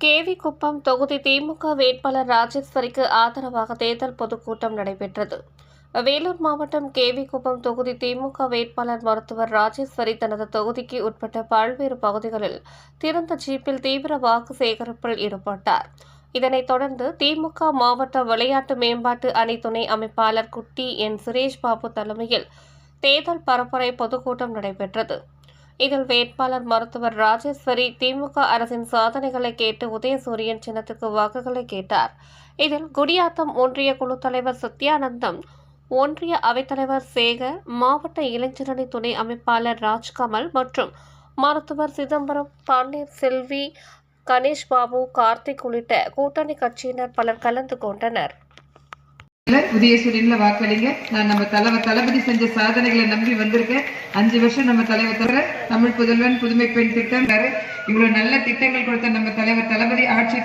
கேவிக்குப்பம் தொகுதி திமுக வேட்பாளர் ராஜேஸ்வரிக்கு ஆதரவாக தேர்தல் பொதுக்கூட்டம் நடைபெற்றது. வேலூர் மாவட்டம் கேவிக்குப்பம் தொகுதி திமுக வேட்பாளர் மருத்துவர் ராஜேஸ்வரி தனது தொகுதிக்கு உட்பட்ட பல்வேறு பகுதிகளில் திறந்த ஜீப்பில் தீவிர வாக்கு சேகரிப்பில் ஈடுபட்டார். இதனைத் தொடர்ந்து திமுக மாவட்ட விளையாட்டு மேம்பாட்டு அணி துணை அமைப்பாளர் குட்டி என் சுரேஷ் பாபு தலைமையில் தேர்தல் பரப்புரை பொதுக்கூட்டம் நடைபெற்றது. இதில் வேட்பாளர் மருத்துவர் ராஜேஸ்வரி திமுக அரசின் சாதனைகளை கேட்டு உதயசூரியன் சின்னத்துக்கு வாக்குகளை கேட்டார். இதில் குடியாத்தம் ஒன்றிய குழு தலைவர் சத்யானந்தம், ஒன்றிய அவைத்தலைவர் சேகர், மாவட்ட இளைஞரணி துணை அமைப்பாளர் ராஜ்கமல் மற்றும் மருத்துவர் சிதம்பரம், பன்னீர் செல்வி, கணேஷ் பாபு, கார்த்திக் உள்ளிட்ட கூட்டணி கட்சியினர் பலர் கலந்து கொண்டனர். உதயசூரியன்ல வாக்களிங்க. நான் நம்ம தளபதி செஞ்ச சாதனைகளை நம்பி வந்திருக்கேன். 5 வருஷம் நம்ம தலைவர் தவிர தமிழ் புதல்வன் புதுமை பெண் திட்டம், இவ்வளவு நல்ல திட்டங்கள் கொடுத்த நம்ம தலைவர் தளபதி ஆட்சி